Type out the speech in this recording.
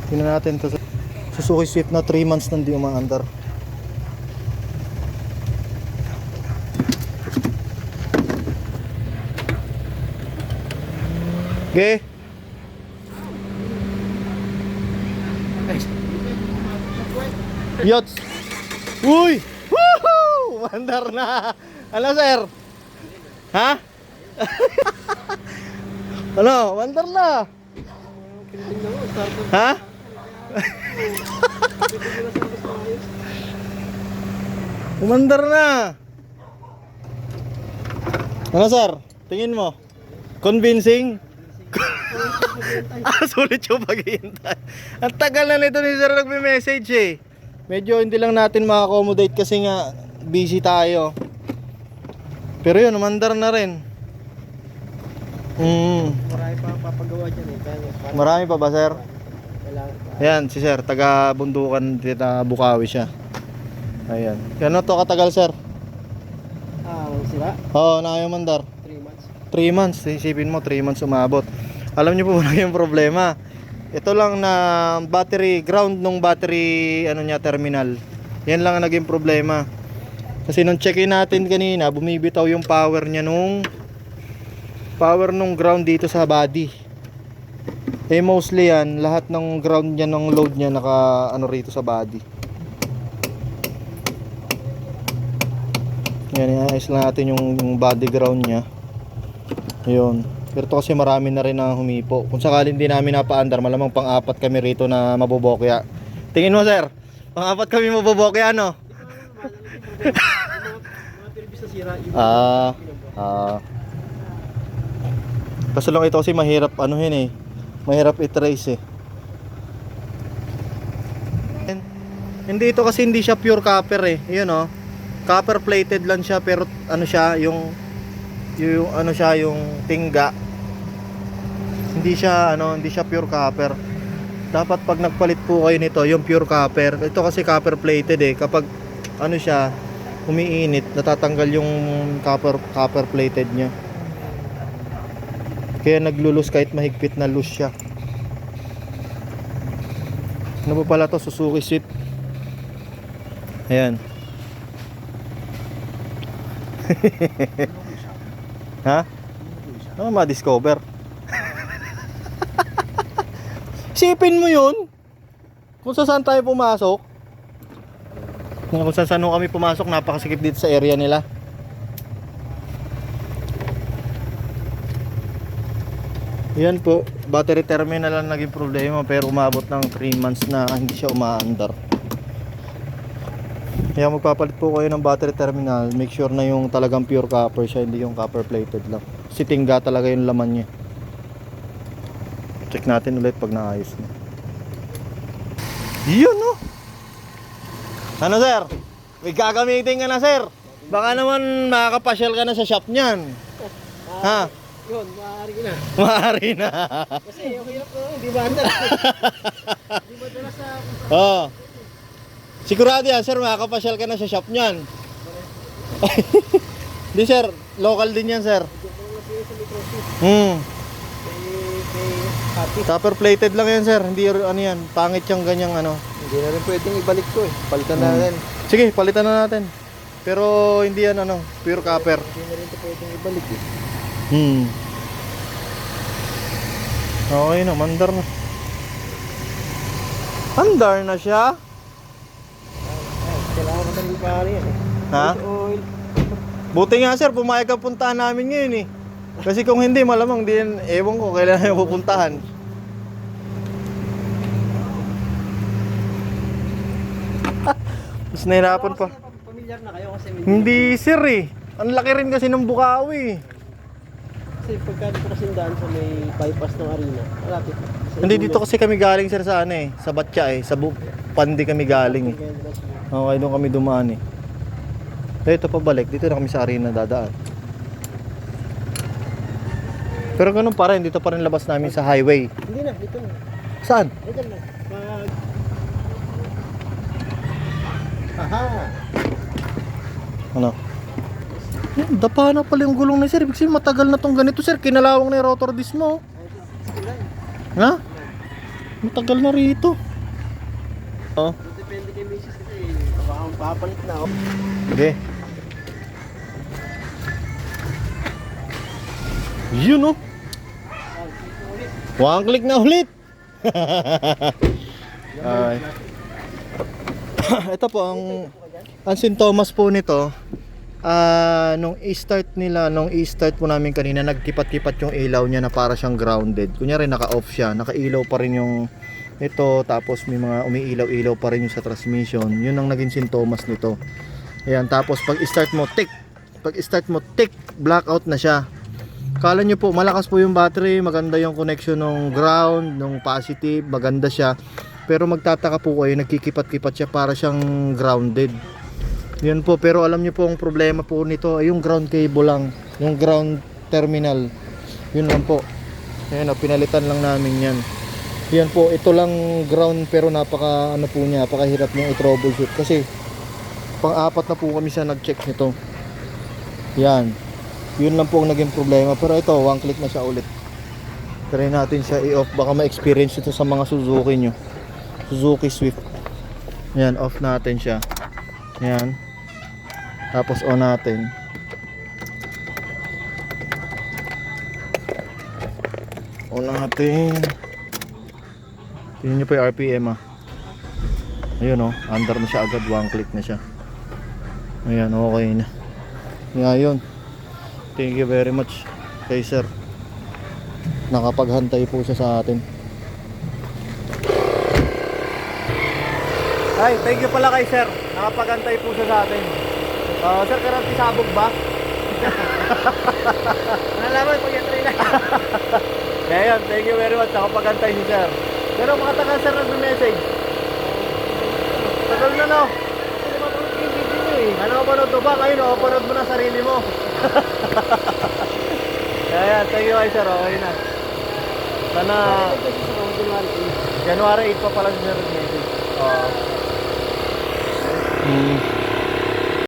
Tingnan natin to sa Suzuki Swift na 3 months nang di umaandar. Okay. Yots. Uy! Woohoo! Mandar na. Ano, sir? Ha? Ano? Mandar na. Ha? Umandar na. Ano, sir? Tingin mo? Convincing? Sulit yung paghihintay. Ang tagal na nito ni sir nagme-message eh. Medyo hindi lang natin ma-accommodate kasi nga busy tayo. Pero yun, umandar na rin. Marami pa papagawa dyan eh. Marami pa ba, sir? Kailangan pa. Ayan, si sir, taga Bundukan, taga Bukawi siya. Ayan. Gano'n to katagal, sir? Sira? Oo, nakayo mandar. 3 months. 3 months, isipin mo 3 months umabot. Alam niyo po ba yung problema? Ito lang na battery ground nung battery ano niya terminal. Yan lang ang naging problema. Kasi nung check-in natin kanina, bumibitaw yung power niya nung ground dito sa body. Eh mostly yan, lahat ng ground niya ng load niya naka ano rito sa body. Yan, iayos lang natin yung body ground niya. Ayun. Pero to kasi marami na rin na humipo. Kung sakaling hindi namin napaandar, malamang pang-apat kami rito na mabobokya. Tingin mo, sir? Pang-apat kami mabobokya, ano? Mga pilbis na sira. Kaso lang ito kasi mahirap anuhin eh. Mahirap i-trace eh. Hindi ito kasi hindi siya pure copper eh. Yun oh. Copper plated lang siya pero ano siya yung ano siya yung tingga. Hindi siya pure copper. Dapat pag nagpalit po kayo nito, yung pure copper. Ito kasi copper plated eh. Kapag ano siya umiinit, natatanggal yung copper plated niya. Kaya naglulus kahit mahigpit na loose siya. Ano ba pala to? Suzuki Swift. Ayan. Ha? Ano ma-discover? Sipin mo yun. Kung saan tayo pumasok. Kung saan kami pumasok, napakasikip dito sa area nila. Yan po, battery terminal lang naging problema pero umabot ng 3 months na hindi siya umaandar. Kaya magpapalit po kayo ng battery terminal, make sure na yung talagang pure copper siya, hindi yung copper plated lang. Kasi tingga talaga yung laman niya. Check natin ulit pag naayos na. Yun no. Ano sir? May gagamitin ka na sir. Baka naman makakapasyal ka na sa shop niyan. Ha? Yun, maaari na. Maaari na. Kasi yung hirap ko, hindi ba andar? Hindi ba dala sa... Oo. Sigurado yan sir, makakapasyal ka na sa shop niyan. Di sir, local din yan sir. Copper plated lang yan sir, hindi ano yan, pangit yung ganyang ano. Hindi na rin pwedeng ibalik ko eh. Palitan na rin. Sige, palitan na natin. Pero hindi yan ano, pure copper. Hindi na rin ito pwedeng ibalik eh. Okay na, mandar na. Andar na siya? Kailangan ko ng ipari yan eh. Ha? Oil. Buti nga sir, pumayag ka puntahan namin ngayon eh. Kasi kung hindi, malamang din, ewan ko, kailan na pupuntahan. Mas nahirapan pa. Pamilyar na kayo kasi Hindi sir eh. Ang laki rin kasi ng Bukawi. kasi pagka dito kasi daan sa may bypass ng arena, malapit na. Hindi dito kasi kami galing sir sa ano eh, sa Batya eh, sa Pandi kami galing eh. Okay, doon kami dumaan eh. Ito pabalik, dito na kami sa arena dadaan. Pero ganun pa rin, dito pa rin labas namin sa highway. Hindi na, dito na. Saan? Dito na. Aha! Ano? Dapa na pala yung gulong na sir. Ibig sabihin matagal na tong ganito sir. Kinalawang na yung rotor disc mo. Ha? Matagal na rito. Oh, Depende kay Mrs. kasi baka papalit na ako. sige. Yun oh. One click na ulit. Ay. Ito po ang sintomas po nito. Nung i-start po namin kanina, nagkipat-kipat yung ilaw niya na para siyang grounded. Kunyari naka-off siya, nakailaw pa rin yung ito, tapos may mga umiilaw-ilaw pa rin yung sa transmission. Yun ang naging sintomas nito. Ayan, tapos pag i-start mo, tick. Pag i-start mo, tick, blackout na siya. Kala nyo po, malakas po yung battery, maganda yung connection ng ground, ng positive, maganda siya. Pero magtataka po kayo, nagkikipat-kipat siya para siyang grounded. Yun po, pero alam nyo po ang problema po nito ay yung ground cable lang, yung ground terminal. Yun lang po. Ayan o, pinalitan lang namin yan. Yan po, ito lang ground pero napaka ano po niya, napakahirap niya i-troubleshoot kasi pang-apat na po kami siya nag-check nito. Yan. Yun lang po ang naging problema, pero ito, one click na siya ulit. Try natin siya i-off, baka ma-experience ito sa mga Suzuki nyo. Suzuki Swift. Yan, off natin siya. Yan. Tapos on natin. On natin. Tingnan nyo po yung RPM ah. Ayun oh, under na siya agad, one click na siya. Ayan, okay na. Ngayon, thank you very much kay sir. Nakapaghantay po siya sa atin. Ay, thank you pala kay sir. Nakapaghantay po siya sa atin. Sir, karanti sabog ba? Nalaman pag entry na. Ngayon, thank you very much. Nakapaghantay si sir. Pero makatagal sir nag-message. Tagal na no. Hindi mapanood yung video nyo eh. Ano panood mo ba? Ngayon, panood mo na sarili mo. Ayan, thank you kay sir. Okay na. Sana Kasi sa January 8. January 8 pa pala si sir nag-message.